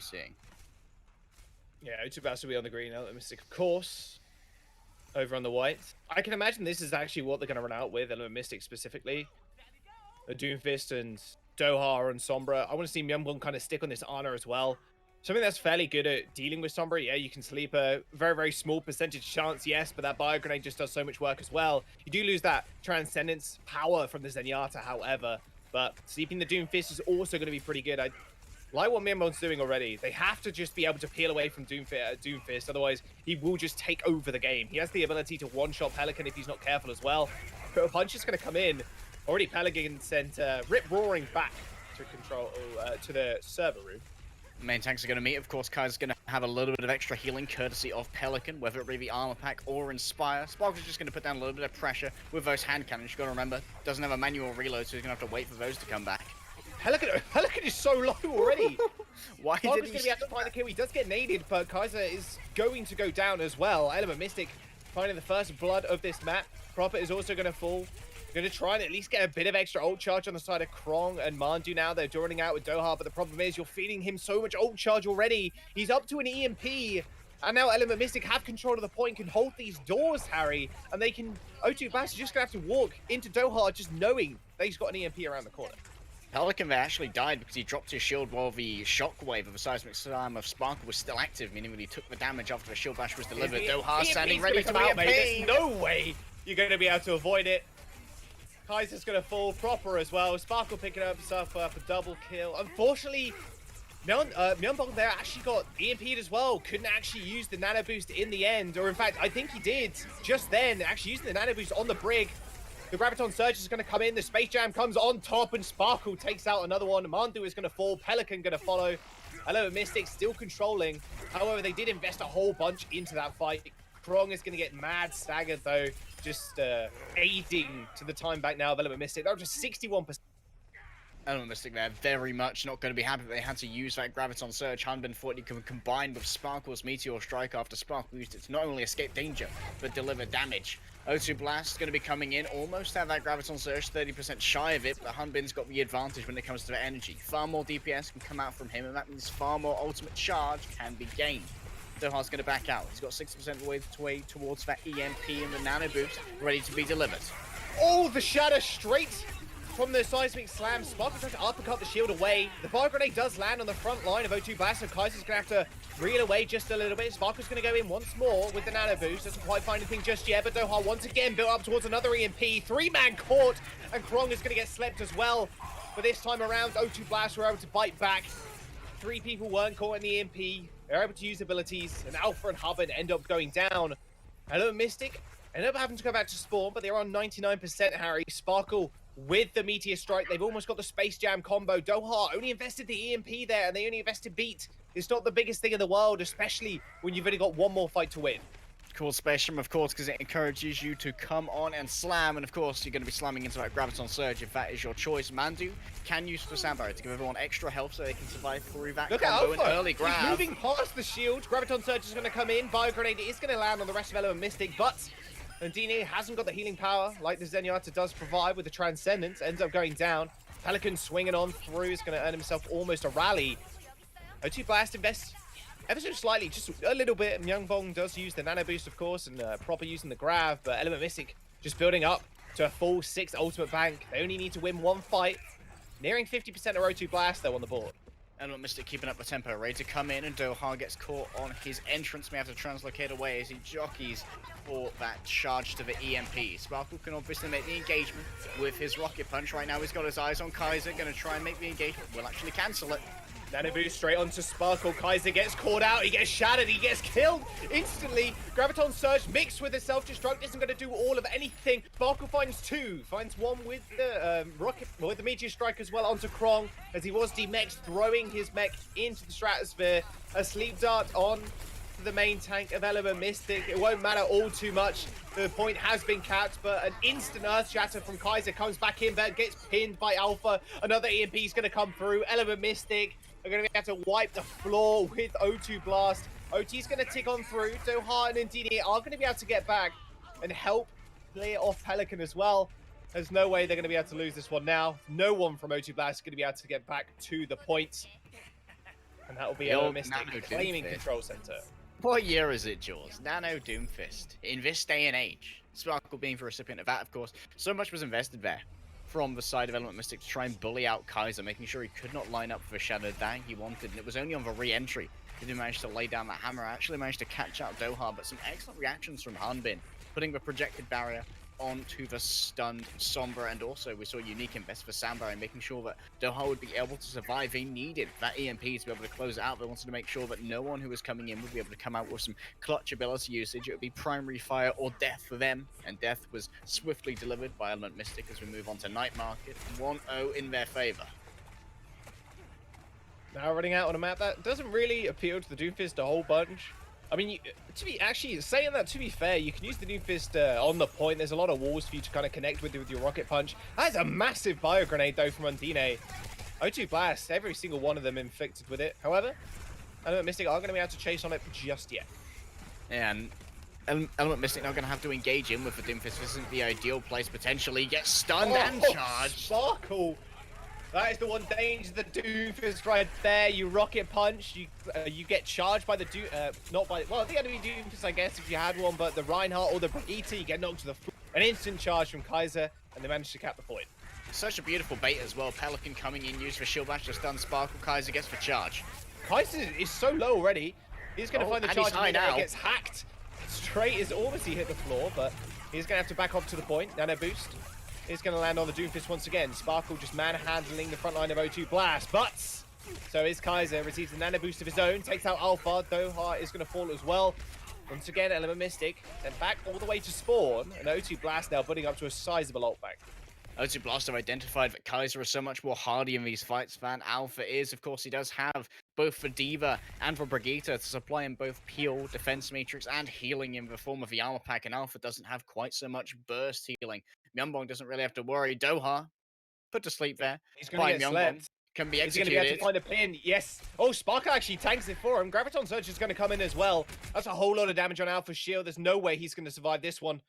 seeing. Yeah, O2 Blast will be on the green. Mystic, of course, over on the white. I can imagine this is actually what they're going to run out with, Element Mystic specifically. A Doomfist and Doha and Sombra. I want to see Myeongbong kind of stick on this Ana as well. Something that's fairly good at dealing with Sombra. Yeah, you can sleep a very, very small percentage chance, yes, but that Bio Grenade just does so much work as well. You do lose that Transcendence power from the Zenyatta, however, but sleeping the Doomfist is also going to be pretty good. I like what Myeongbong's doing already. They have to just be able to peel away from Doomfist, otherwise he will just take over the game. He has the ability to one-shot Pelican if he's not careful as well. But a punch is going to come in. Already Pelican sent Rip Roaring back to control to the server room. Main tanks are going to meet. Of course, Kaiser's going to have a little bit of extra healing courtesy of Pelican, whether it be the armor pack or Inspire. Sparkle's just going to put down a little bit of pressure with those hand cannons. You've got to remember, doesn't have a manual reload, so he's going to have to wait for those to come back. Pelican is so low already. Why did he... going to be able to find the kill. He does get naded, but Kaiser is going to go down as well. Element Mystic finding the first blood of this map. Proper is also going to fall. Going to try and at least get a bit of extra ult charge on the side of Krong and Mandu now. They're joining out with Doha, but the problem is you're feeding him so much ult charge already. He's up to an EMP. And now Element Mystic have control of the point, can hold these doors, Harry. And they can... O2 Blast is just going to have to walk into Doha just knowing that he's got an EMP around the corner. Pelican actually died because he dropped his shield while the shockwave of the seismic slam of Sparkle was still active, meaning that he took the damage after the shield bash was delivered. Doha standing ready to EMP. There's no way you're going to be able to avoid it. Kaiser's going to fall proper as well. Sparkle picking up himself up a double kill. Unfortunately, Myeongbong there actually got EMP'd as well. Couldn't actually use the nano boost in the end. Or in fact, I think he did just then, actually using the nano boost on the brig. The Graviton Surge is going to come in. The Space Jam comes on top and Sparkle takes out another one. Mandu is going to fall. Pelican going to follow. Element Mystic still controlling. However, they did invest a whole bunch into that fight. Krong is going to get mad staggered though. Just aiding to the time back now of Element Mystic. That was just 61%. Element Mystic there, very much not going to be happy that they had to use that Graviton Surge. Hanbin thought he could combine with Sparkle's Meteor Strike after Sparkle used it to not only escape danger, but deliver damage. O2 Blast is going to be coming in, almost have that Graviton Surge, 30% shy of it, but Hanbin's got the advantage when it comes to the energy. Far more DPS can come out from him, and that means far more ultimate charge can be gained. Doha's going to back out. He's got 60% of the way towards that EMP and the nano boost ready to be delivered. Oh, the shatter straight from the seismic slam. Sparkle tries to uppercut the shield away. The fire grenade does land on the front line of O2 Blast, so Kaiser's going to have to reel away just a little bit. Sparkle's going to go in once more with the nano boost. Doesn't quite find anything just yet, but Doha once again built up towards another EMP. Three-man caught, and Krong is going to get slept as well. But this time around, O2 Blast were able to bite back. Three people weren't caught in the EMP. They're able to use abilities, and Alpha and Hubbard end up going down. Hello, Mystic. End up having to go back to spawn, but they're on 99%, Harry. Sparkle with the Meteor Strike. They've almost got the Space Jam combo. Doha only invested the EMP there, and they only invested Beat. It's not the biggest thing in the world, especially when you've only got one more fight to win. Cool Space Jam, of course, because it encourages you to come on and slam, and of course, you're going to be slamming into that Graviton Surge if that is your choice. Mandu can use the Sand Barrier to give everyone extra health so they can survive through that combo. An early grab. He's moving past the shield. Graviton Surge is going to come in. Bio Grenade is going to land on the rest of Element Mystic, but Nandini hasn't got the healing power like the Zenyatta does provide with the Transcendence. Ends up going down. Pelican swinging on through. Is going to earn himself almost a rally. O2 Blast invests ever so slightly, just a little bit. Myeongbong does use the nano boost, of course, and proper using the grav, but Element Mystic just building up to a full 6 ultimate bank. They only need to win one fight. Nearing 50% of O2 Blast, though, on the board. Element Mystic keeping up the tempo, ready to come in, and Doha gets caught on his entrance. May have to translocate away as he jockeys for that charge to the EMP. Sparkle can obviously make the engagement with his rocket punch. Right now he's got his eyes on Kaiser, going to try and make the engagement. Will actually cancel it. Nano boost straight onto Sparkle. Kaiser gets caught out. He gets shattered. He gets killed instantly. Graviton Surge mixed with the self-destruct isn't going to do all of anything. Sparkle finds two. Finds one with the rocket, with the Meteor Strike as well onto Krong as he was demexed, throwing his mech into the stratosphere. A sleep dart on to the main tank of Element Mystic. It won't matter all too much. The point has been capped, but an instant Earth Shatter from Kaiser comes back in, but gets pinned by Alpha. Another EMP is going to come through. Element Mystic are going to be able to wipe the floor with O2 Blast. OT's going to tick on through. Doha and Ndini are going to be able to get back and help clear off Pelican as well. There's no way they're going to be able to lose this one now. No one from O2 Blast is going to be able to get back to the point. And that will be The a old Mystic Nano claiming Doomfist. control center. What year is it, Jaws? Nano Doomfist. In this day and age, Sparkle being the recipient of that, of course, so much was invested there from the side of Element Mystic to try and bully out Kaiser, making sure he could not line up for the shadow that he wanted. And it was only on the re-entry that he managed to lay down that hammer. Actually managed to catch out Doha, but some excellent reactions from Hanbin, putting the projected barrier onto the stunned Sombra, and also we saw unique invest for Samba and making sure that Doha would be able to survive. They needed that EMP to be able to close it out. They wanted to make sure that no one who was coming in would be able to come out with some clutch ability usage. It would be primary fire or death for them, and death was swiftly delivered by Element Mystic as we move on to Night Market. 1-0 in their favor. Now running out on a map that doesn't really appeal to the Doomfist a whole bunch. I mean, to be fair, you can use the Doomfist on the point. There's a lot of walls for you to kind of connect with your rocket punch. That is a massive bio grenade though from Undine. O2 Blast, every single one of them inflicted with it. However, Element Mystic are going to be able to chase on it just yet. Yeah, and Element Mystic now going to have to engage in with the Doomfist. This isn't the ideal place potentially. Get stunned and charged. Sparkle! That is the one danger the Doomfist right there. You rocket punch, you get charged by the the enemy Doomfist, I guess, if you had one, but the Reinhardt or the Brigitte, you get knocked to the floor. An instant charge from Kaiser, and they manage to cap the point. Such a beautiful bait as well. Pelican coming in, used for shield bash to stun Sparkle. Kaiser gets for charge. Kaiser is so low already. He's going to find the charge and now. Gets hacked. Straight as almost he hit the floor, but he's going to have to back off to the point. Nano boost. Is going to land on the Doomfist once again. Sparkle just manhandling the front line of O2 Blast, but so is Kaiser. Receives a nano boost of his own, takes out Alpha. Doha is going to fall as well. Once again, Element Mystic, then back all the way to spawn, and O2 Blast now putting up to a sizable ult back. O2 Blast have identified that Kaiser is so much more hardy in these fights than Alpha is. Of course, he does have both the Diva and the Brigitte to supply him both peel, defense matrix, and healing in the form of the armor pack, and Alpha doesn't have quite so much burst healing. Myeongbong doesn't really have to worry. Doha put to sleep there. He's going to get slept. Can be He's going executed. to be able to find a pin. Yes. Oh, Sparkle actually tanks it for him. Graviton Surge is going to come in as well. That's a whole lot of damage on Alpha's shield. There's no way he's going to survive this one.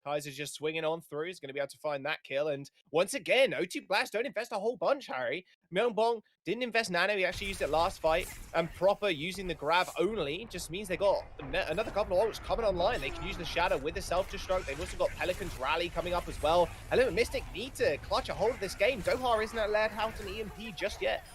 Kaiser's just swinging on through. He's going to be able to find that kill. And once again, O2 Blast don't invest a whole bunch, Harry. Myeongbong didn't invest nano. He actually used it last fight. And proper using the grab only just means they got another couple of ults coming online. They can use the shadow with the self-destruct. They've also got Pelican's Rally coming up as well. Element Mystic need to clutch a hold of this game. Doha isn't allowed out an EMP just yet.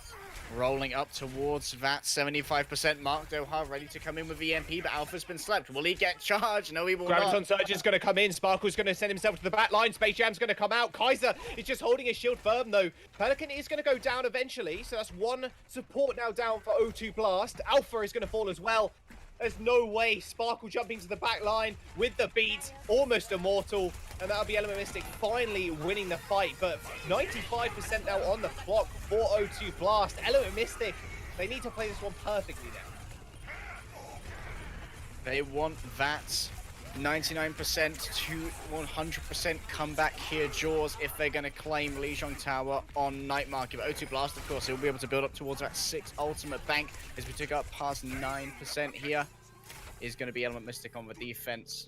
Rolling up towards that 75% mark. Doha ready to come in with EMP, but Alpha's been slept. Will he get charged? No, he will not. Graviton Surge is going to come in. Sparkle's going to send himself to the back line. Space Jam's going to come out. Kaiser is just holding his shield firm, though. Pelican is going to go down eventually, so that's one support now down for O2 Blast. Alpha is going to fall as well. There's no way. Sparkle jumping to the back line with the beat. Almost immortal. And that'll be Element Mystic finally winning the fight. But 95% now on the clock for O2 Blast. Element Mystic, they need to play this one perfectly now. They want that 99% to 100% comeback here, Jaws, if they're going to claim Lijiang Tower on Night Market. But O2 Blast, of course, he'll be able to build up towards that 6 ultimate bank as we took up past 9% here. Is going to be Element Mystic on the defense.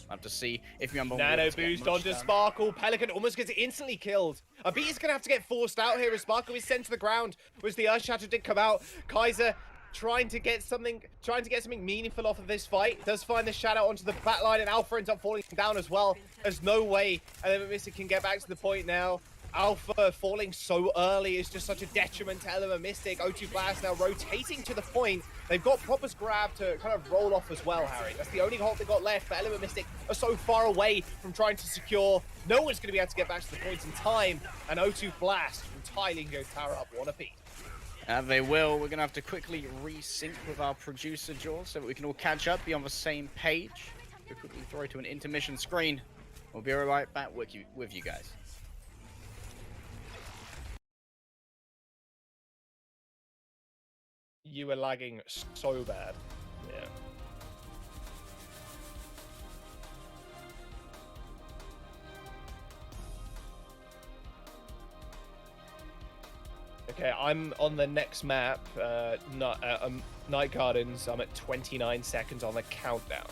We'll have to see if Myeongbong Nano boost onto Sparkle. Pelican almost gets instantly killed. A beat is going to have to get forced out here as Sparkle is sent to the ground. Was the Earth Shatter did come out. Kaiser trying to get something meaningful off of this fight. Does find the shadow onto the back line, and Alpha ends up falling down as well. There's no way Element Mystic can get back to the point now. Alpha falling so early is just such a detriment to Element Mystic. O2 Blast now rotating to the point. They've got Proper's grab to kind of roll off as well, Harry. That's the only hold they got left, but Element Mystic are so far away from trying to secure. No one's going to be able to get back to the points in time, and O2 Blast entirely goes tower up one apiece. They will. We're going to have to quickly resync with our producer, Jaws, so that we can all catch up, be on the same page. We'll quickly throw to an intermission screen. We'll be right back with you guys. You were lagging so bad. Yeah. Okay, I'm on the next map, Night Gardens. I'm at 29 seconds on the countdown.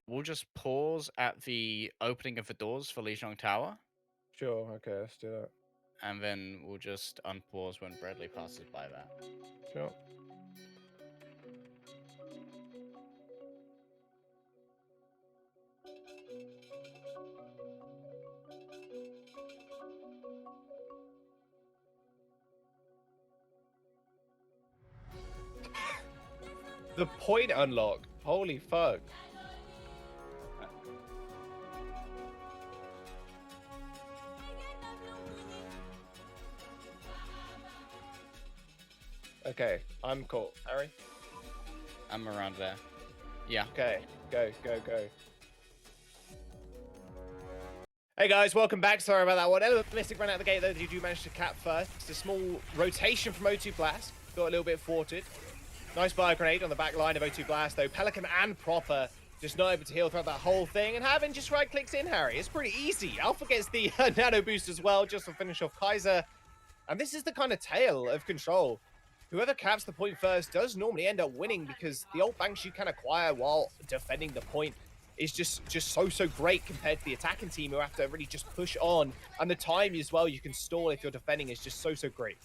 We'll just pause at the opening of the doors for Lijiang Tower, Sure. Okay, let's do that. and then we'll just unpause when Bradley passes by that. Sure. The point unlock. Holy fuck. Okay, I'm cool. Harry? I'm around there. Yeah. Okay, go. Hey guys, welcome back. Sorry about that one. Element Mystic ran out the gate though. Did you manage to cap first? It's a small rotation from O2 Blast. Got a little bit thwarted. Nice bio grenade on the back line of O2 Blast though. Pelican and Proper just not able to heal throughout that whole thing. And having just right clicks in, Harry. It's pretty easy. Alpha gets the nano boost as well, just to finish off Kaiser. And this is the kind of tale of Control. Whoever caps the point first does normally end up winning because the ult banks you can acquire while defending the point is just so great compared to the attacking team who have to really just push on. And the time as well you can stall if you're defending is just so great.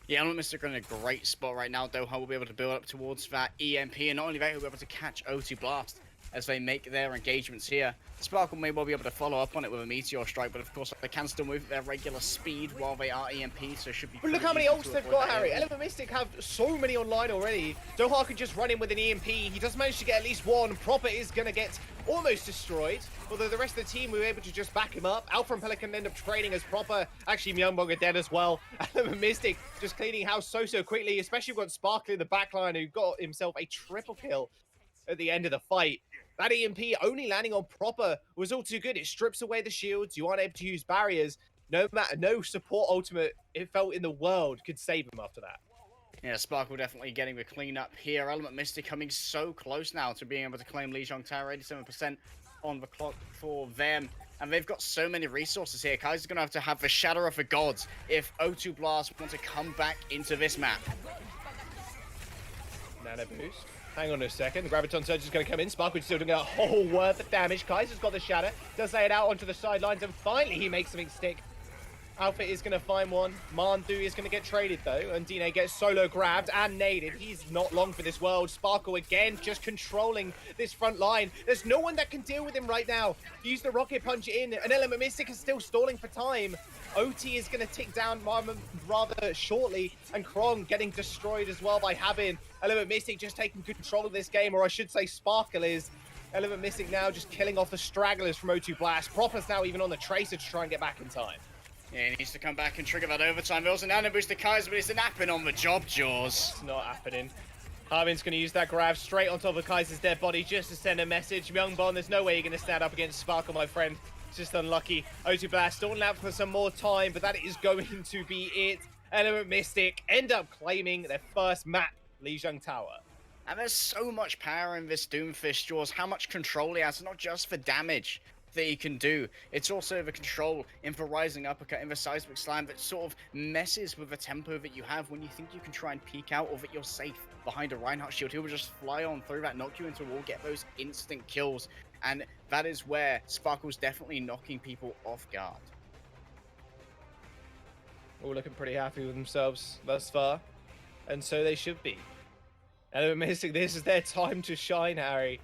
Yeah, Element Mystic are in a great spot right now. Doha will be able to build up towards that EMP, and not only that, he'll be able to catch O2 Blast as they make their engagements here. Sparkle may well be able to follow up on it with a Meteor Strike, but of course they can still move at their regular speed while they are EMP, so it should be. But look how many ults they've got, Harry. Element Mystic have so many online already. Doha could just run in with an EMP. He does manage to get at least one. Proper is going to get almost destroyed, although the rest of the team were able to just back him up. Alpha and Pelican end up trading as Proper. Actually, Myungbong are dead as well. Element Mystic just cleaning house so quickly, especially we've got Sparkle in the backline who got himself a triple kill at the end of the fight. That EMP only landing on Proper was all too good. It strips away the shields. You aren't able to use barriers. No support ultimate it felt in the world could save him after that. Yeah, Sparkle definitely getting the cleanup here. Element Mystic coming so close now to being able to claim Lijiang Tower, 87% on the clock for them. And they've got so many resources here. Kaiser's going to have the Shadow of the Gods if O2 Blast want to come back into this map. Nano boost. Hang on a second. The Graviton Surge is going to come in. Sparkle's still doing a whole worth of damage. Kaiser's got the Shatter. Does lay it out onto the sidelines, and finally he makes something stick. Alpha is going to find one. Mandu is going to get traded, though, and Dine gets solo grabbed and naded. He's not long for this world. Sparkle, again, just controlling this front line. There's no one that can deal with him right now. Use the Rocket Punch in, and Element Mystic is still stalling for time. OT is going to tick down rather shortly, and Krong getting destroyed as well by having Element Mystic just taking control of this game, or I should say Sparkle is. Element Mystic now just killing off the stragglers from O2 Blast. Proper's now even on the Tracer to try and get back in time. Yeah, he needs to come back and trigger that overtime. There was an nano boost to Kaiser, but it's napping on the job, Jaws. It's not happening. Harbin's going to use that grab straight on top of Kaiser's dead body just to send a message. Myungbong, there's no way you're going to stand up against Sparkle, my friend. It's just unlucky. O2 Blast stalling out for some more time, but that is going to be it. Element Mystic end up claiming their first map, Lijiang Tower. And there's so much power in this Doomfist, Jaws. How much control he has, not just for damage that he can do. It's also the control in the rising uppercut, in the seismic slam that sort of messes with the tempo that you have when you think you can try and peek out or that you're safe behind a Reinhardt shield. He will just fly on through that, knock you into a wall, get those instant kills. And that is where Sparkle's definitely knocking people off guard. All looking pretty happy with themselves thus far. And so they should be. Element Mystic, this is their time to shine, Harry.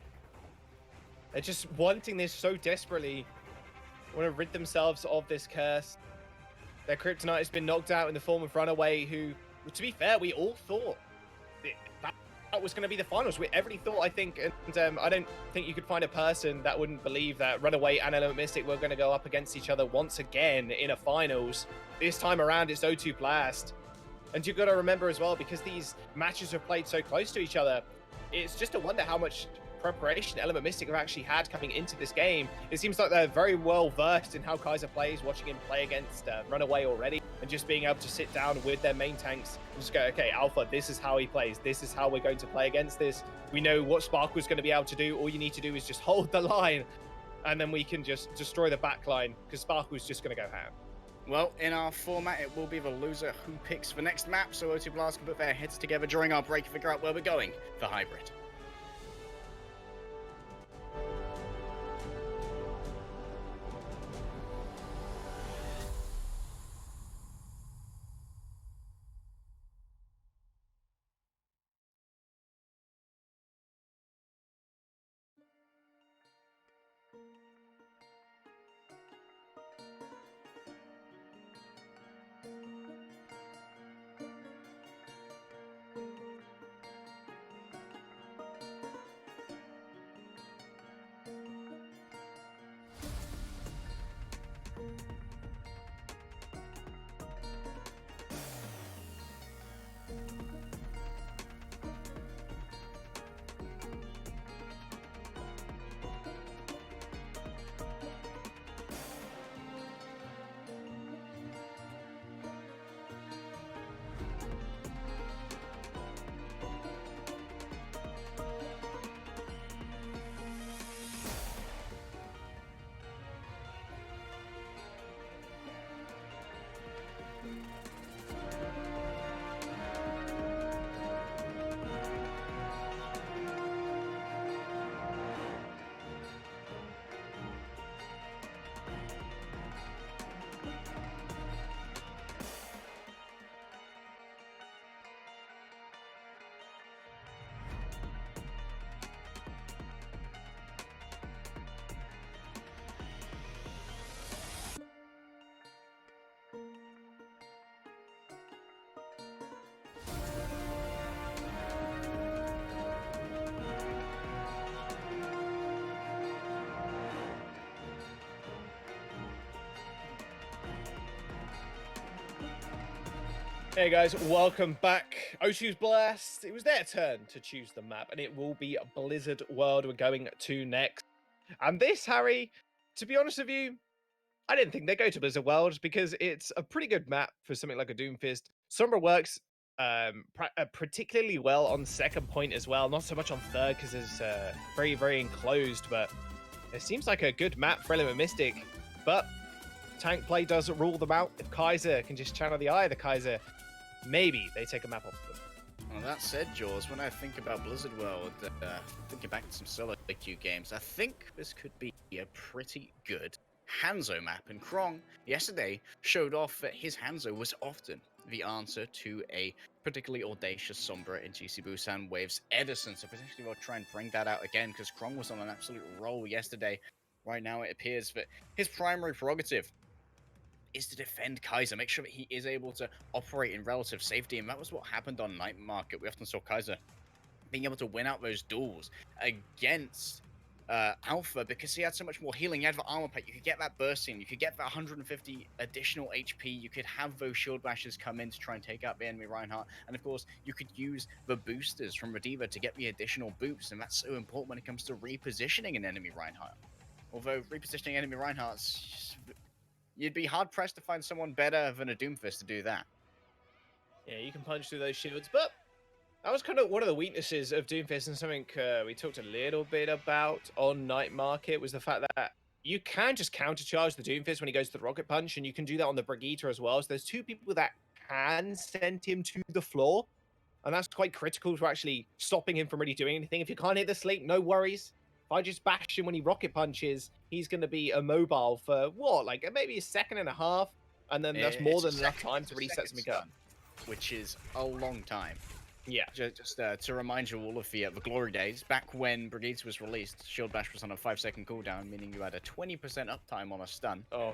They're just wanting this so desperately. Want to rid themselves of this curse. Their kryptonite has been knocked out in the form of Runaway, who, to be fair, we all thought that was going to be the finals. We everybody thought, I think, and I don't think you could find a person that wouldn't believe that Runaway and Element Mystic were going to go up against each other once again in a finals. This time around, it's O2 Blast. And you've got to remember as well, because these matches are played so close to each other, it's just a wonder how much preparation Element Mystic have actually had coming into this game. It seems like they're very well versed in how Kaiser plays, watching him play against Runaway already, and just being able to sit down with their main tanks and just go, okay, Alpha, this is how he plays. This is how we're going to play against this. We know what Sparkle's going to be able to do. All you need to do is just hold the line, and then we can just destroy the back line, because Sparkle's just going to go ham. Well, in our format, it will be the loser who picks the next map, so O2 Blast can put their heads together during our break and figure out where we're going for Hybrid. Hey guys, welcome back. OWC's Blast. It was their turn to choose the map, and it will be Blizzard World we're going to next. And this, Harry, to be honest with you, I didn't think they'd go to Blizzard World because it's a pretty good map for something like a Doomfist. Sombra works particularly well on second point as well, not so much on third because it's very, very enclosed, but it seems like a good map for Element Mystic. But tank play does rule them out. If Kaiser can just channel the eye of the Kaiser, maybe they take a map off of them. Well, that said, Jaws, when I think about Blizzard World, thinking back to some solo queue games, I think this could be a pretty good Hanzo map. And Krong, yesterday, showed off that his Hanzo was often the answer to a particularly audacious Sombra in GC Busan Waves Edison. So potentially we'll try and bring that out again, because Krong was on an absolute roll yesterday. Right now it appears that his primary prerogative is to defend Kaiser, make sure that he is able to operate in relative safety, and that was what happened on Night Market. We often saw Kaiser being able to win out those duels against Alpha because he had so much more healing. He had the armor pack, you could get that bursting, you could get that 150 additional HP, you could have those shield bashes come in to try and take out the enemy Reinhardt, and of course you could use the boosters from Rediva to get the additional boosts, and that's so important when it comes to repositioning an enemy Reinhardt. Although repositioning enemy Reinhardt's, you'd be hard-pressed to find someone better than a Doomfist to do that. Yeah, you can punch through those shields, but that was kind of one of the weaknesses of Doomfist, and something we talked a little bit about on Night Market was the fact that you can just countercharge the Doomfist when he goes to the Rocket Punch, and you can do that on the Brigitte as well. So there's two people that can send him to the floor, and that's quite critical to actually stopping him from really doing anything. If you can't hit the sleep, no worries. If I just bash him when he rocket punches, he's going to be immobile for, what, like maybe a second and a half? And then that's more than enough time to reset something up. Which is a long time. Yeah. Just to remind you all of the glory days, back when Brigitte was released, Shield Bash was on a 5-second cooldown, meaning you had a 20% uptime on a stun. Oh.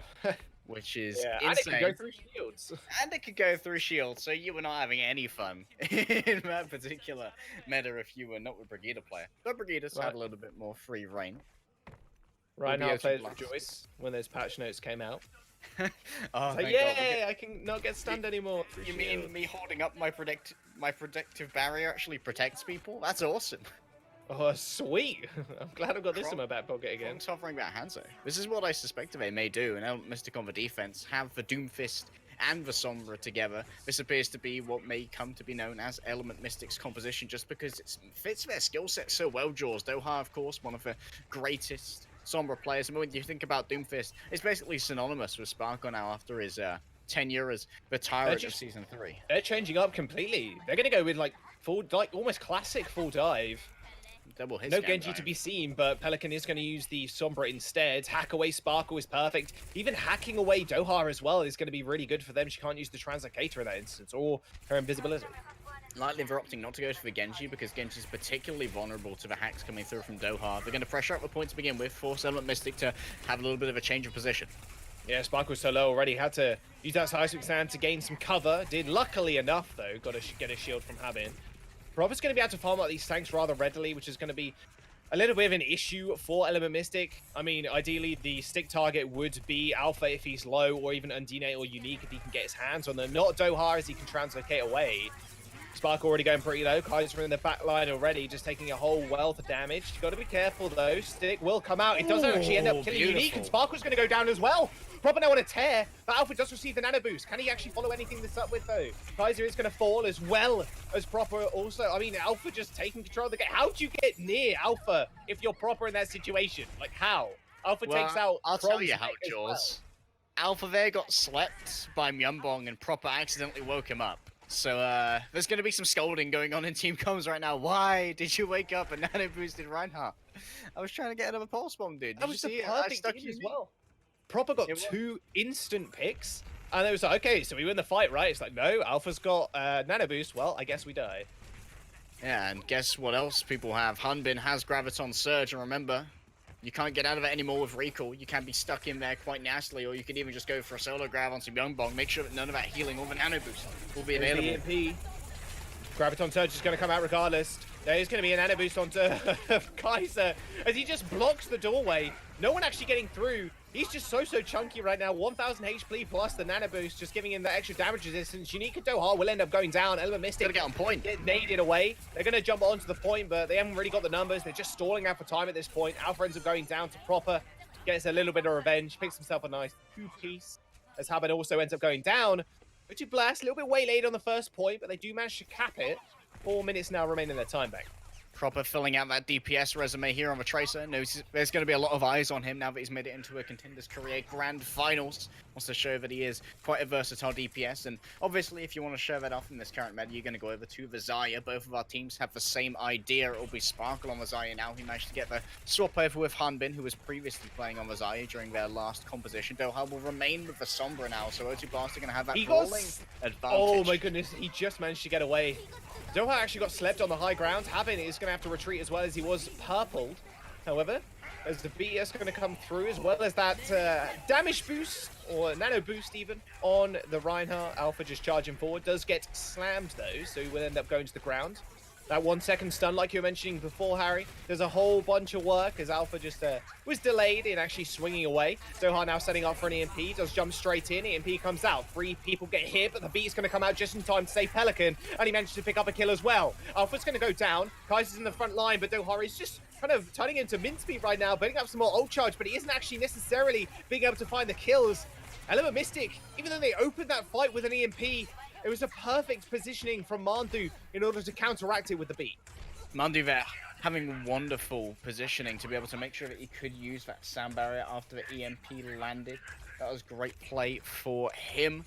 Which is insane. And it could go through shields. And it could go through shields, so you were not having any fun in that particular meta if you were not a Brigitte player. But Brigitte had a little bit more free reign. Reinhardt players rejoice when those patch notes came out. Oh, like, yay! I can not get stunned anymore. You mean me holding up my protective barrier actually protects people? That's awesome. Oh, sweet! I'm glad I've got this in my back pocket again. Krong's hovering about Hanzo. This is what I suspected they may do, and Element Mystic on the defense have the Doomfist and the Sombra together. This appears to be what may come to be known as Element Mystic's composition, just because it fits their skill set so well, Jaws. Doha, of course, one of the greatest Sombra players. I mean, when you think about Doomfist, it's basically synonymous with Sparkle now after his tenure as the Tyrant of Season 3. They're changing up completely. They're going to go with, like, full, like, almost classic full dive. Double hit no Genji to be seen, but Pelican is going to use the Sombra instead. Hack away Sparkle is perfect. Even hacking away Doha as well is going to be really good for them. She can't use the Translocator in that instance, or her invisibility. Likely they're opting not to go for the Genji, because Genji is particularly vulnerable to the hacks coming through from Doha. They're going to pressure up the point to begin with, force Element Mystic to have a little bit of a change of position. Yeah, Sparkle's so low already. Had to use that seismic sand to gain some cover. Did luckily enough, though. Got to get a shield from Habin. Robert's going to be able to farm out these tanks rather readily, which is going to be a little bit of an issue for Element Mystic. I mean, ideally, the stick target would be Alpha if he's low, or even Undine or Unique if he can get his hands on them. Not Doha, as he can translocate away. Spark already going pretty low. Kaiser in the back line already, just taking a whole wealth of damage. Got to be careful, though. Stick will come out. It doesn't actually end up killing Unique, and Sparkle's going to go down as well. Proper now on a tear, but Alpha does receive the nano boost. Can he actually follow anything this up with, though? Kaiser is going to fall as well as Proper also. I mean, Alpha just taking control of the game. How do you get near Alpha if you're Proper in that situation? Like, how? Alpha takes out... I'll tell you how, Jaws. Well. Alpha there got slept by Myunbong, and Proper accidentally woke him up. So, there's going to be some scolding going on in Team Comms right now. Why did you wake up and nano boosted Reinhardt? I was trying to get another pulse bomb, dude. That was the perfect thing as well. Proper got 2 instant picks, and it was like, okay, so we win the fight, right? It's like, no, Alpha's got nano boost. Well, I guess we die. Yeah, and guess what else people have? Hanbin has Graviton Surge, and remember, you can't get out of it anymore with Recall. You can be stuck in there quite nastily, or you could even just go for a solo grab onto Myunbong. Make sure that none of that healing or the nano boost will be available. EMP. Graviton Surge is going to come out regardless. There is going to be a nano boost onto Kaiser as he just blocks the doorway. No one actually getting through. He's just so chunky right now. 1000 HP plus the nano boost, just giving him that extra damage resistance. Unique and Doha will end up going down. Element Mystic Gotta get on point. Get naded away. They're going to jump onto the point, but they haven't really got the numbers. They're just stalling out for time at this point. Alpha ends up going down to Proper. Gets a little bit of revenge. Picks himself a nice 2-piece. As Haben also ends up going down. Richard Blast, a little bit waylaid on the first point, but they do manage to cap it. 4 minutes now remain in their time bank. Proper filling out that DPS resume here on the Tracer. Knows there's going to be a lot of eyes on him now that he's made it into a Contenders career grand finals. Wants to show that he is quite a versatile DPS. And obviously, if you want to show that off in this current meta, you're going to go over to the Zarya. Both of our teams have the same idea. It will be Sparkle on the Zarya now. He managed to get the swap over with Hanbin, who was previously playing on the Zarya during their last composition. Doha will remain with the Sombra now, so O2 Blast are going to have that brawling advantage. Oh my goodness, he just managed to get away. Doha actually got slept on the high ground. Haben is going to have to retreat as well as he was purpled. However, as the BS going to come through, as well as that damage boost, or nano boost even, on the Reinhardt. Alpha just charging forward. Does get slammed though, so he will end up going to the ground. That 1 second stun, like you were mentioning before, Harry, there's a whole bunch of work as Alpha just was delayed in actually swinging away. Doha now setting up for an EMP, does jump straight in. EMP comes out. 3 people get hit, but the beat is going to come out just in time to save Pelican, and he managed to pick up a kill as well. Alpha's going to go down. Kaiser's in the front line, but Doha is just kind of turning into mincemeat right now, building up some more ult charge, but he isn't actually necessarily being able to find the kills. Element Mystic, even though they opened that fight with an EMP, it was a perfect positioning from Mandu in order to counteract it with the beat. Mandu there having wonderful positioning to be able to make sure that he could use that sound barrier after the EMP landed. That was great play for him.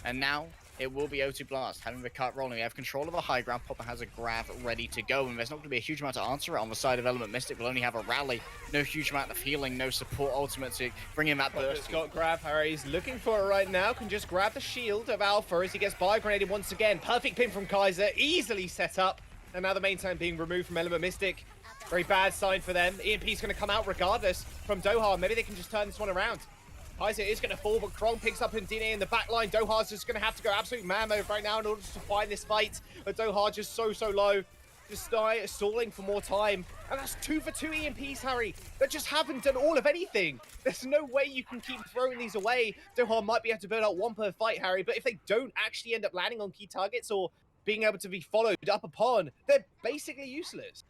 And now it will be O2 Blast having the cart rolling. They have control of the high ground. Popper has a grab ready to go, and there's not going to be a huge amount to answer it on the side of Element Mystic. We'll only have a rally, no huge amount of healing, no support ultimate to bring in that burst. Got grab, Harry. He's looking for it right now. Can just grab the shield of Alpha as he gets bio-grenaded once again. Perfect pin from Kaiser, easily set up. And now the main tank being removed from Element Mystic. Very bad sign for them. EMP's going to come out regardless from Doha. Maybe they can just turn this one around. Kaiser is going to fall, but Krong picks up Ndine in the back line. Doha's just going to have to go absolute man mode right now in order to find this fight. But Doha just so low. Just stalling for more time. And that's 2 for 2 EMPs, Harry. That just haven't done all of anything. There's no way you can keep throwing these away. Doha might be able to build out 1 per fight, Harry. But if they don't actually end up landing on key targets or being able to be followed up upon, they're basically useless.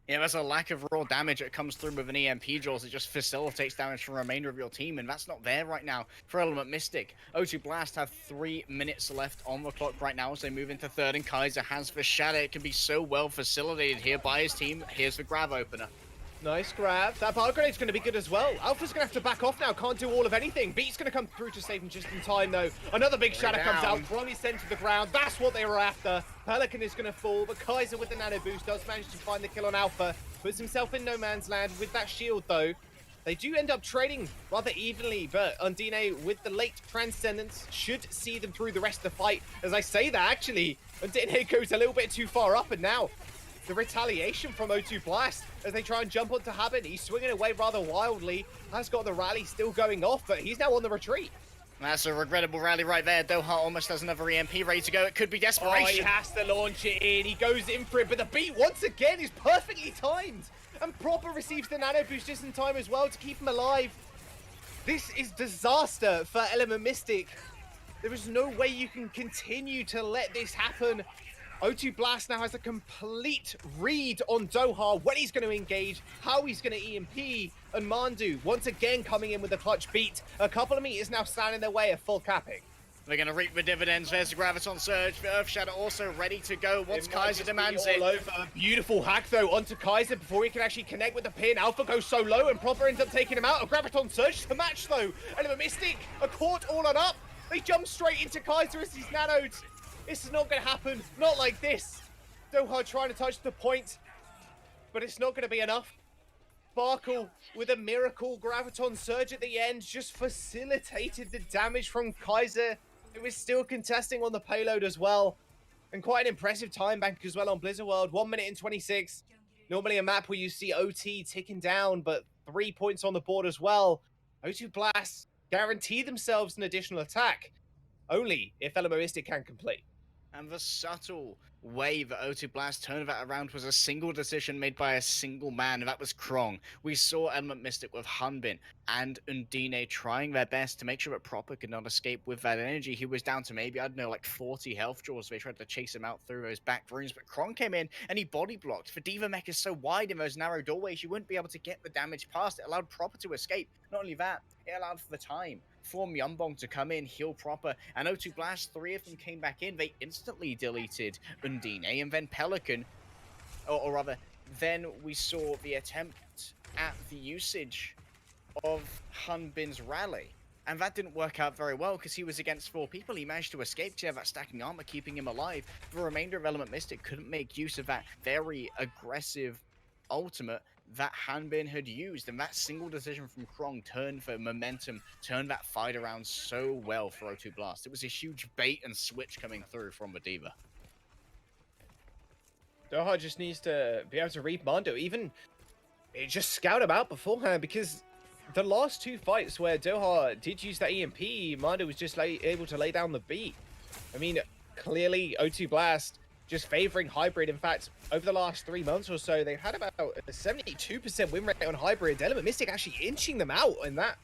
Yeah, there's a lack of raw damage that comes through with an EMP draws. It just facilitates damage for the remainder of your team, and that's not there right now for Element Mystic. O2 Blast have 3 minutes left on the clock right now as they move into third, and Kaiser has the shadow. It can be so well facilitated here by his team. Here's the grab opener. Nice grab. That bar grenade's going to be good as well. Alpha's going to have to back off now. Can't do all of anything. Beat's going to come through to save him just in time, though. Another big shadow comes out. Kron is sent to the ground. That's what they were after. Pelican is going to fall, but Kaiser with the nano boost does manage to find the kill on Alpha. Puts himself in no man's land with that shield, though. They do end up trading rather evenly, but Undine with the late Transcendence should see them through the rest of the fight. As I say that, actually, Undine goes a little bit too far up, and now the retaliation from O2 Blast as they try and jump onto Haben. He's swinging away rather wildly. Has got the rally still going off, but he's now on the retreat. That's a regrettable rally right there. Doha almost has another EMP ready to go. It could be desperation. Oh, he has to launch it in. He goes in for it, but the beat once again is perfectly timed. And Proper receives the nano boost just in time as well to keep him alive. This is disaster for Element Mystic. There is no way you can continue to let this happen. O2 Blast now has a complete read on Doha, when he's going to engage, how he's going to EMP, and Mandu once again coming in with a clutch beat. A couple of meters now standing in their way of full capping. They're going to reap the dividends. There's the Graviton Surge. The Earth Shadow also ready to go once Kaiser demands it. Over. Beautiful hack, though, onto Kaiser before he can actually connect with the pin. Alpha goes so low, and Proper ends up taking him out. A Graviton Surge to match, though. Element Mystic, a caught all on up. They jump straight into Kaiser as he's nanoed. This is not going to happen. Not like this. Doha trying to touch the point, but it's not going to be enough. Sparkle with a miracle Graviton Surge at the end just facilitated the damage from Kaiser. It was still contesting on the payload as well. And quite an impressive time bank as well on Blizzard World. 1 minute and 26. Normally a map where you see OT ticking down, but 3 points on the board as well. O2 Blast guarantee themselves an additional attack. Only if Element Mystic can complete. And the subtle way that O2 Blast turned that around was a single decision made by a single man, and that was Krong. We saw Element Mystic with Hanbin and Undine trying their best to make sure that Proper could not escape with that energy. He was down to maybe, I don't know, like 40 health draws. They tried to chase him out through those back rooms, but Krong came in and he body blocked. The Diva mech is so wide in those narrow doorways, you wouldn't be able to get the damage past. It allowed Proper to escape. Not only that, it allowed for the time for Myunbong to come in, heal Proper, and O2 Blast, 3 of them came back in. They instantly deleted Undine, and then Pelican, or rather, then we saw the attempt at the usage of Hanbin's rally. And that didn't work out very well because he was against 4 people. He managed to escape to have that stacking armor, keeping him alive. The remainder of Element Mystic couldn't make use of that very aggressive ultimate that Hanbin had used, and that single decision from Krong turned the momentum, turned that fight around so well for O2 Blast. It was a huge bait and switch coming through from the Diva. Doha just needs to be able to read Mondo, even just scout him out beforehand, because the last 2 fights where Doha did use that EMP, Mondo was just able to lay down the beat. I mean, clearly O2 Blast just favoring Hybrid. In fact, over the last 3 months or so, they've had about a 72% win rate on Hybrid. Element Mystic actually inching them out in that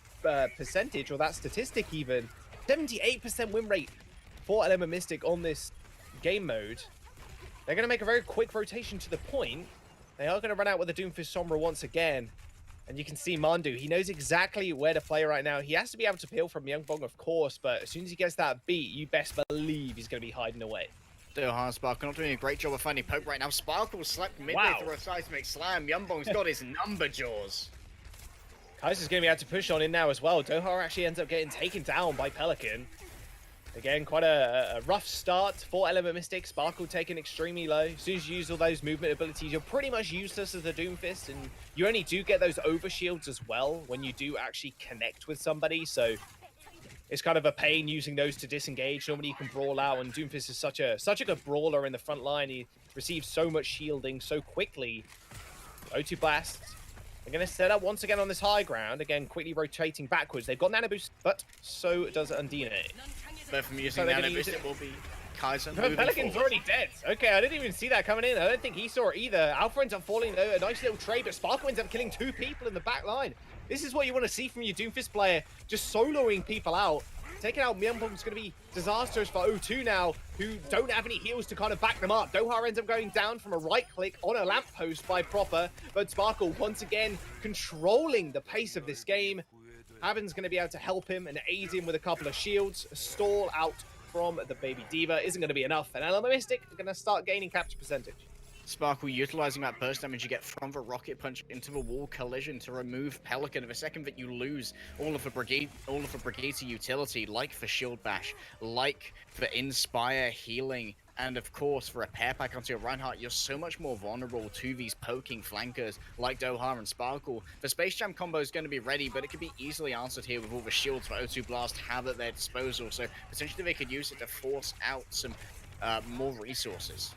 percentage, or that statistic even. 78% win rate for Element Mystic on this game mode. They're going to make a very quick rotation to the point. They are going to run out with the Doomfist Sombra once again. And you can see Mandu, he knows exactly where to play right now. He has to be able to peel from Myunbong, of course, but as soon as he gets that beat, you best believe he's going to be hiding away. Doha Sparkle not doing a great job of finding poke right now. Sparkle slept midway through a seismic slam. Myunbong's got his number jaws. Kaiser's going to be able to push on in now as well. Doha actually ends up getting taken down by Pelican. Again, quite a rough start for Element Mystic. Sparkle taken extremely low. As soon as you use all those movement abilities, you're pretty much useless as a Doomfist, and you only do get those overshields as well when you do actually connect with somebody, so it's kind of a pain using those to disengage. Normally you can brawl out, and Doomfist is such a good brawler in the front line. He receives so much shielding so quickly. O2 Blast, they're going to set up once again on this high ground. Again, quickly rotating backwards. They've got Nano Boost, but so does Undine. Both from using Nano Boost, it will be Kaiser. No, Pelican's already dead. Okay, I didn't even see that coming in. I don't think he saw it either. Alpha ends up falling though. A nice little trade, but Sparkle ends up killing 2 people in the back line. This is what you want to see from your Doomfist player. Just soloing people out. Taking out Myunbong's going to be disastrous for O2 now, who don't have any heals to kind of back them up. Doha ends up going down from a right click on a lamppost by Proper, but Sparkle once again controlling the pace of this game. Haven's going to be able to help him and aid him with a couple of shields. A stall out from the Baby Diva isn't going to be enough, and Element Mystic are going to start gaining capture percentage. Sparkle utilizing that burst damage you get from the rocket punch into the wall collision to remove Pelican. The second that you lose all of the Brigitte utility, like for Shield Bash, like for Inspire healing, and of course for a pair pack onto your Reinhardt, you're so much more vulnerable to these poking flankers like Doha and Sparkle. The Space Jam combo is going to be ready, but it could be easily answered here with all the shields that O2 Blast have at their disposal, so potentially they could use it to force out some more resources.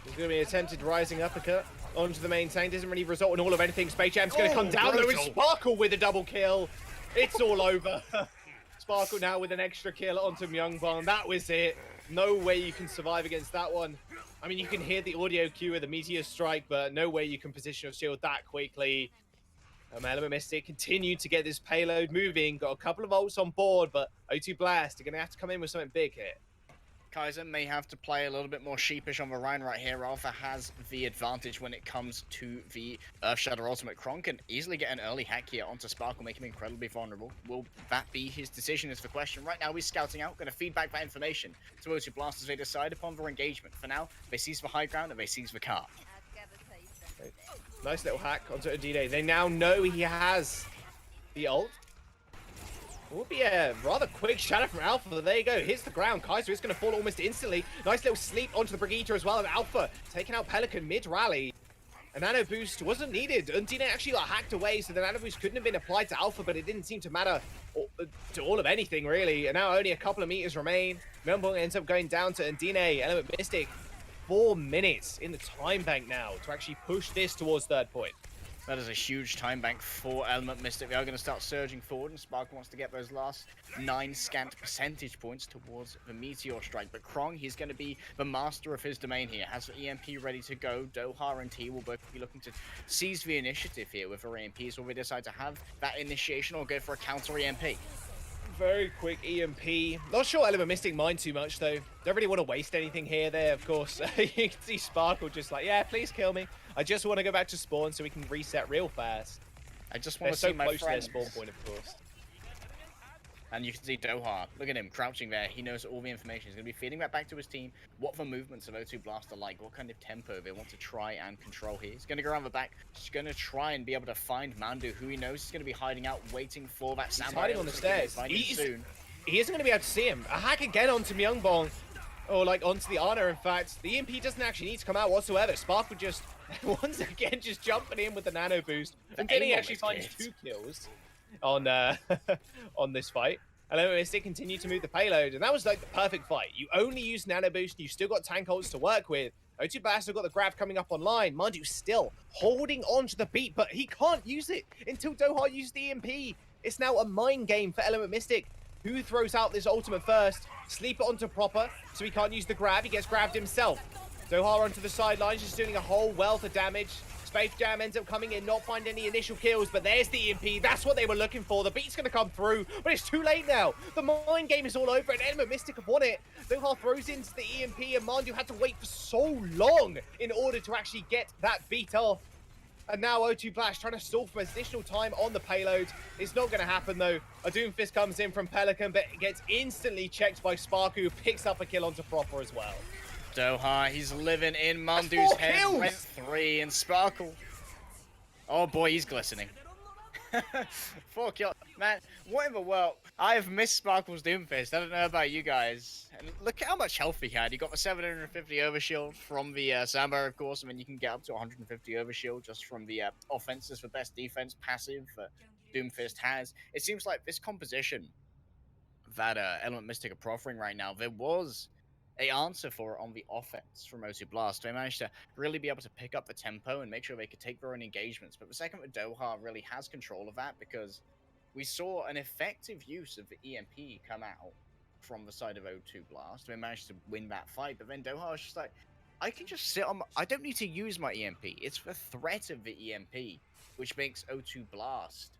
There's going to be an attempted rising uppercut onto the main tank. Doesn't really result in all of anything. Space Jam's going to come down though with Sparkle with a double kill. It's all over. Sparkle now with an extra kill onto Myunbong. That was it. No way you can survive against that one. I mean, you can hear the audio cue of the Meteor Strike, but no way you can position your shield that quickly. Element Mystic continue to get this payload moving. Got a couple of ults on board, but O2 Blast are going to have to come in with something big here. Kaiser may have to play a little bit more sheepish on the Rhine right here. Alpha has the advantage when it comes to the Earthshatter ultimate. Kron can easily get an early hack here onto Sparkle, make him incredibly vulnerable. Will that be his decision is the question. Right now he's scouting out, going to feed back that information to O2 Blast as they decide upon their engagement. For now, they seize the high ground and they seize the car. Nice little hack onto Undine. They now know he has the ult. It will be a rather quick shadow from Alpha. There you go. Hits the ground. Kaiser is going to fall almost instantly. Nice little sleep onto the Brigitte as well. And Alpha taking out Pelican mid-rally. A nano boost wasn't needed. Undine actually got hacked away, so the nano boost couldn't have been applied to Alpha, but it didn't seem to matter to all of anything, really. And now only a couple of meters remain. Myunbong ends up going down to Undine. Element Mystic, 4 minutes in the time bank now to actually push this towards third point. That is a huge time bank for Element Mystic. They are going to start surging forward, and Sparkle wants to get those last 9 scant percentage points towards the Meteor Strike. But Krong, he's going to be the master of his domain here. Has the EMP ready to go. Doha and T will both be looking to seize the initiative here with their EMPs, or they decide to have that initiation or go for a counter EMP. Very quick EMP. Not sure Element Mystic mind too much, though. Don't really want to waste anything here. There, of course. You can see Sparkle just like, yeah, please kill me. I just want to go back to spawn so we can reset real fast. I just want to see my friends. friends. To their spawn point, of course. And you can see Doha. Look at him crouching there. He knows all the information. He's going to be feeding that back to his team. What the movements of O2 Blast are like. What kind of tempo they want to try and control here. He's going to go around the back. He's going to try and be able to find Mandu, who he knows is going to be hiding out, waiting for that Samurai. He's hiding on the stairs. He isn't going to be able to see him. A hack again onto Myungbong. Or like onto the Ana, in fact. The EMP doesn't actually need to come out whatsoever. Sparkle just, once again, just jumping in with the nano boost. And then he actually finds 2 kills on on this fight. And then Mystic continue to move the payload. And that was like the perfect fight. You only use nano boost, and you still got tank ults to work with. O2 Blast have got the grab coming up online. Mind you, still holding on to the beat, but he can't use it until Doha used the EMP. It's now a mind game for Element Mystic. Who throws out this ultimate first? Sleep it onto Proper, so he can't use the grab. He gets grabbed himself. Doha onto the sidelines, just doing a whole wealth of damage. Space Jam ends up coming in, not finding any initial kills, but there's the EMP. That's what they were looking for. The beat's going to come through, but it's too late now. The mind game is all over, and Element Mystic have won it. Doha throws into the EMP, and Mandu had to wait for so long in order to actually get that beat off. And now O2 Blast trying to stall for additional time on the payload. It's not going to happen, though. A Doomfist comes in from Pelican, but it gets instantly checked by Sparku, who picks up a kill onto Proper as well. Doha, he's living in Mandu's head. Went 3, and Sparkle. Oh boy, he's glistening. 4 kills. Man, what in the world? I have missed Sparkle's Doomfist. I don't know about you guys. And look at how much health he had. He got the 750 overshield from the Sambar, of course. I mean, you can get up to 150 overshield just from the offenses for best defense passive that Doomfist has. It seems like this composition that Element Mystic are proffering right now, there was a answer for it on the offense from O2 Blast. They managed to really be able to pick up the tempo and make sure they could take their own engagements. But the second that Doha really has control of that, because we saw an effective use of the EMP come out from the side of O2 Blast. They managed to win that fight, but then Doha was just like, I can just sit on I don't need to use my EMP. It's the threat of the EMP, which makes O2 Blast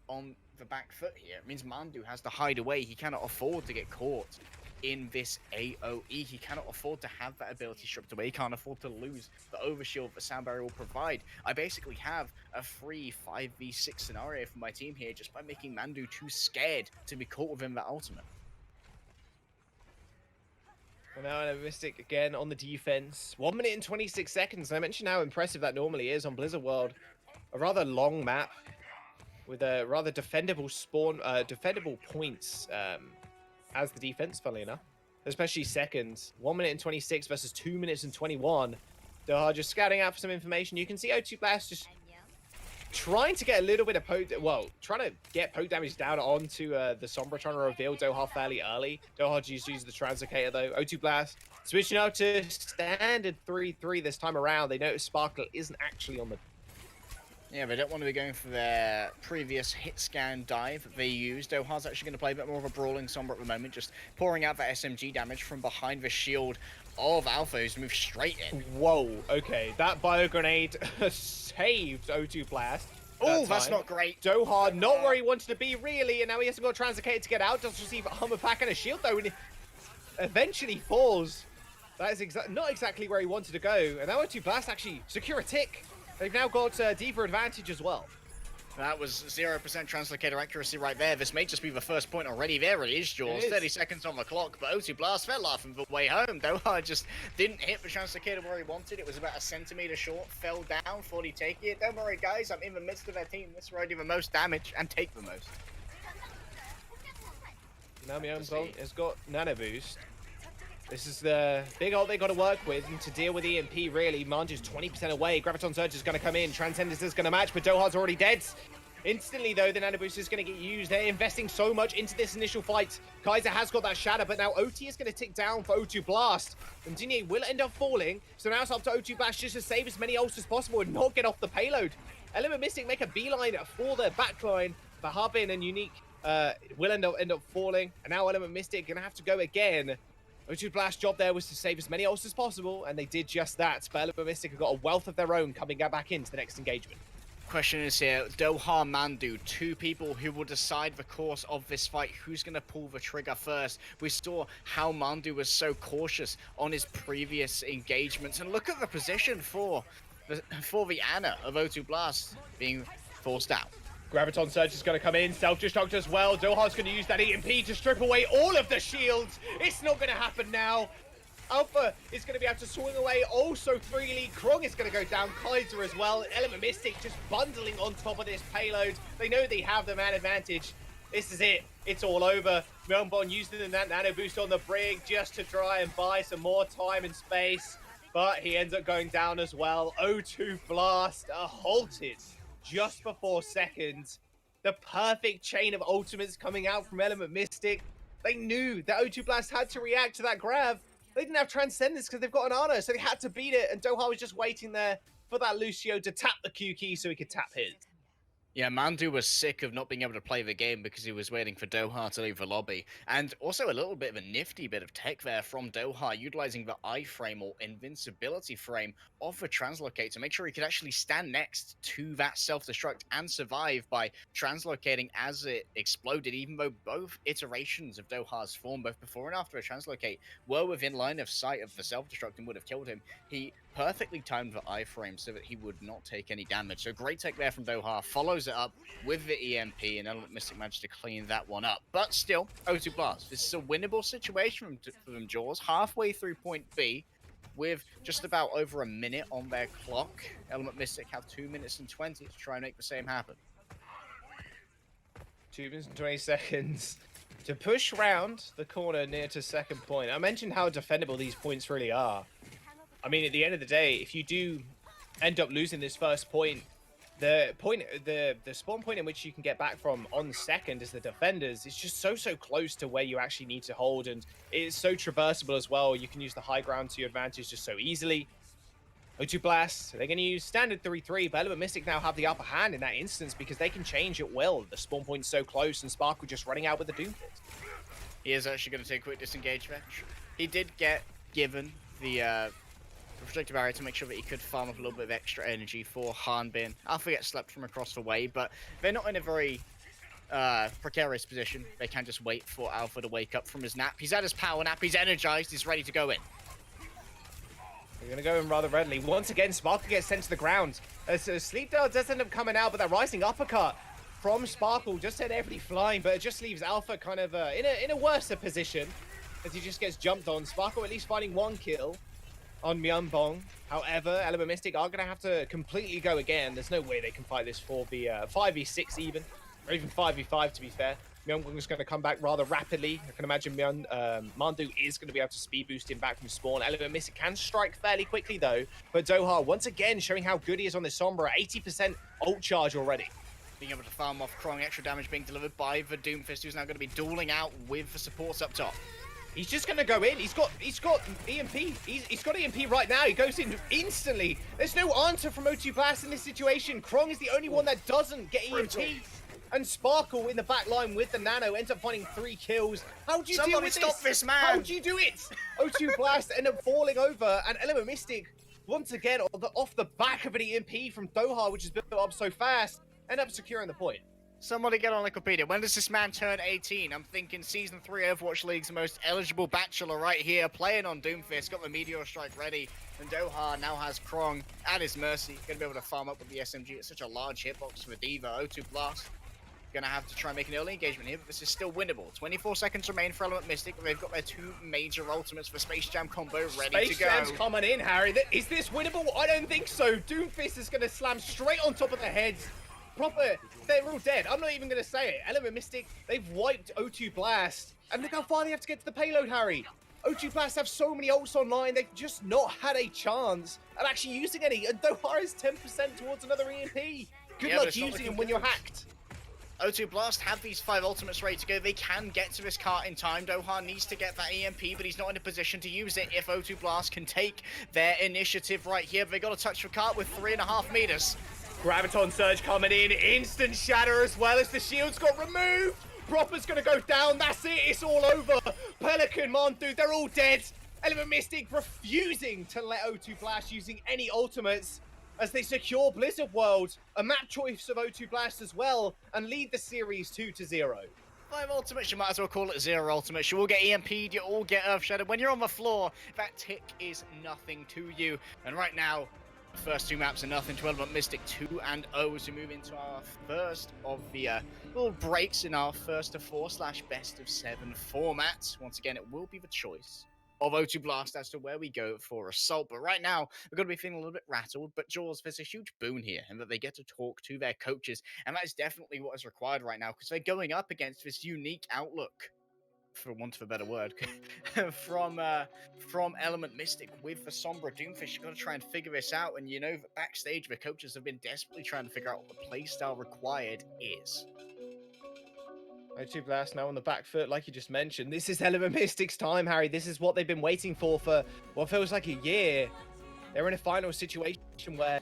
on the back foot here. It means Mandu has to hide away. He cannot afford to get caught in this AoE. He cannot afford to have that ability stripped away. He can't afford to lose the overshield that Sound Barrier will provide. I basically have a free 5v6 scenario for my team here just by making Mandu too scared to be caught within that ultimate. Well, now Element Mystic again on the defense. 1 minute and 26 seconds. I mentioned how impressive that normally is on Blizzard World. A rather long map with a rather defendable spawn, defendable points as the defense, funnily enough. Especially seconds. 1 minute and 26 versus 2 minutes and 21. Doha just scouting out for some information. You can see O2 Blast just trying to get a little bit of poke, well, trying to get poke damage down onto the Sombra, trying to reveal Doha fairly early. Doha just used the Translocator though. O2 Blast switching out to standard 3-3 this time around. They notice Sparkle isn't actually on the... Yeah, they don't want to be going for their previous hit scan dive that they used. Doha's actually going to play a bit more of a brawling Sombra at the moment, just pouring out that SMG damage from behind the shield of Alpha, who's moved straight in. Whoa, okay. That bio grenade saved O2 Blast. Oh, that's not great. Doha not where he wanted to be, really, and now he hasn't got a Translocator to get out. Does receive a armor pack and a shield, though, and eventually falls. That is not exactly where he wanted to go. And now O2 Blast actually secure a tick. They've now got Diva advantage as well. That was 0% Translocator accuracy right there. This may just be the first point already. There it is, Jaws. 30 seconds on the clock, but O2 Blast fell off the way home. Doha just didn't hit the Translocator where he wanted. It was about a centimeter short, fell down, thought he'd take it. Don't worry, guys, I'm in the midst of their team. This is where I do the most damage and take the most. Now Myungbong has got Nano Boost. This is the big ult they got to work with, and to deal with EMP, really. Manju's 20% away. Graviton Surge is going to come in. Transcendence is going to match, but Doha's already dead. Instantly, though, the Nano Boost is going to get used. They're investing so much into this initial fight. Kaiser has got that shatter, but now OT is going to tick down for O2 Blast. And Dinier will end up falling, so now it's up to O2 Blast just to save as many ults as possible and not get off the payload. Element Mystic make a beeline for their backline, but Harbin and Unique will end up falling, and now Element Mystic gonna have to go again. O2 Blast's job there was to save as many ults as possible, and they did just that, but Element Mystic have got a wealth of their own coming back into the next engagement. Question is here, Doha, Mandu, two people who will decide the course of this fight. Who's going to pull the trigger first? We saw how Mandu was so cautious on his previous engagements, and look at the position for the Ana of O2 Blast being forced out. Graviton Surge is going to come in, self-destruct as well. Doha's going to use that EMP to strip away all of the shields. It's not going to happen now. Alpha is going to be able to swing away also freely. Krong is going to go down, Kaiser as well. Element Mystic just bundling on top of this payload. They know they have the man advantage. This is it. It's all over. Myeongbon using that nano boost on the brig just to try and buy some more time and space. But he ends up going down as well. O2 Blast halted just before seconds. The perfect chain of ultimates coming out from Element Mystic. They knew that O2 Blast had to react to that grab. They didn't have Transcendence because they've got an Ana, so they had to beat it, and Doha was just waiting there for that Lucio to tap the Q key so he could tap his. Yeah, Mandu was sick of not being able to play the game because he was waiting for Doha to leave the lobby. And also a little bit of a nifty bit of tech there from Doha, utilizing the iframe or invincibility frame of the translocate to make sure he could actually stand next to that self-destruct and survive by translocating as it exploded, even though both iterations of Doha's form, both before and after a translocate, were within line of sight of the self-destruct and would have killed him. He perfectly timed the iframe so that he would not take any damage. So great tech there from Doha, follows it up with the EMP, and Element Mystic managed to clean that one up. But still, O2 Blast. This is a winnable situation for them, Jaws. Halfway through point B, with just about over a minute on their clock. Element Mystic have 2 minutes and 20 to try and make the same happen. 2 minutes and 20 seconds to push round the corner near to second point. I mentioned how defendable these points really are. I mean, at the end of the day, if you do end up losing this first point, the spawn point in which you can get back from on second as the defenders is just so close to where you actually need to hold, and it's so traversable as well. You can use the high ground to your advantage just so easily. O2 Blast, they're going to use standard 3-3, but Element Mystic now have the upper hand in that instance because they can change at will. The spawn point's so close, and Sparkle just running out with the Doomfist. He is actually going to take a quick disengage match. He did get given the protective barrier to make sure that he could farm up a little bit of extra energy for Hanbin. Alpha gets slept from across the way, but they're not in a very precarious position. They can just wait for Alpha to wake up from his nap. He's had his power nap, he's energized, he's ready to go in. They're going to go in rather readily. Once again, Sparkle gets sent to the ground. Sleep Dart does end up coming out, but that rising uppercut from Sparkle just sent everybody flying, but it just leaves Alpha kind of in a worse position as he just gets jumped on. Sparkle at least finding one kill on Myeongbon. However, Element Mystic are going to have to completely go again. There's no way they can fight this for the 5v6 even, or even 5v5 to be fair. Myeongbon is going to come back rather rapidly. I can imagine Mandu is going to be able to speed boost him back from spawn. Element Mystic can strike fairly quickly though, but Doha once again showing how good he is on this Sombra. 80% ult charge already. Being able to farm off Krong, extra damage being delivered by the Doomfist, who's now going to be dueling out with the supports up top. He's just going to go in. He's got EMP. He's got EMP right now. He goes in instantly. There's no answer from O2 Blast in this situation. Krong is the only one that doesn't get EMP. And Sparkle in the back line with the nano ends up finding 3 kills. How do you deal with stop this man? How do you do it? O2 Blast end up falling over, and Element Mystic once again off the back of an EMP from Doha, which is built up so fast, end up securing the point. Somebody get on Wikipedia. When does this man turn 18? I'm thinking Season 3 Overwatch League's the most eligible bachelor right here, playing on Doomfist, got the Meteor Strike ready, and Doha now has Krong at his mercy. Gonna be able to farm up with the SMG. It's such a large hitbox for D.Va. O2 Blast gonna have to try and make an early engagement here, but this is still winnable. 24 seconds remain for Element Mystic, but they've got their 2 major ultimates for Space Jam combo ready to go. Space Jam's coming in, Harry. Is this winnable? I don't think so. Doomfist is gonna slam straight on top of their heads. Proper, they're all dead. I'm not even going to say it. Element Mystic, they've wiped O2 Blast. And look how far they have to get to the payload, Harry. O2 Blast have so many ults online, they've just not had a chance at actually using any. And Doha is 10% towards another EMP. Good luck using them when you're hacked. O2 Blast have these 5 ultimates ready to go. They can get to this cart in time. Doha needs to get that EMP, but he's not in a position to use it if O2 Blast can take their initiative right here. They got to touch the cart with 3.5 meters. Graviton Surge coming in. Instant shatter as well as the shields got removed. Proper's going to go down. That's it. It's all over. Pelican, Montu, they're all dead. Element Mystic refusing to let O2 Blast using any ultimates as they secure Blizzard World, a map choice of O2 Blast as well, and lead the series 2-0. 5 ultimates, you might as well call it 0 ultimates. You all get EMP'd, you all get Earth Shattered. When you're on the floor, that tick is nothing to you. And right now, the first 2 maps are nothing to Element Mystic 2-0 as we move into our first of the little breaks in our first of 4/best of 7 format. Once again, it will be the choice of O2 Blast as to where we go for Assault. But right now, we're going to be feeling a little bit rattled. But Jaws, there's a huge boon here in that they get to talk to their coaches. And that is definitely what is required right now because they're going up against this unique outlook, for want of a better word, from Element Mystic with the Sombra Doomfish. You've got to try and figure this out. And you know that backstage, the coaches have been desperately trying to figure out what the playstyle required is. O2 Blast now on the back foot, like you just mentioned. This is Element Mystic's time, Harry. This is what they've been waiting for what feels like a year. They're in a final situation where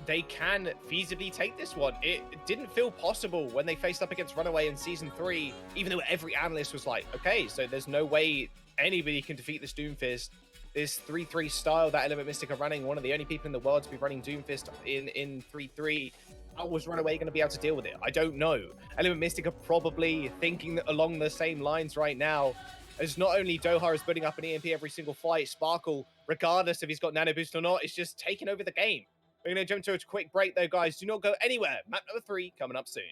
they can feasibly take this one. It didn't feel possible when they faced up against Runaway in Season 3, even though every analyst was like, okay, so there's no way anybody can defeat this Doomfist. This 3-3 style that Element Mystic are running, one of the only people in the world to be running Doomfist in 3-3. How was Runaway going to be able to deal with it? I don't know. Element Mystic are probably thinking along the same lines right now, as not only Doha is putting up an EMP every single fight, Sparkle, regardless if he's got Nano Boost or not, is just taking over the game. We're going to jump to a quick break though, guys. Do not go anywhere. Map number 3 coming up soon.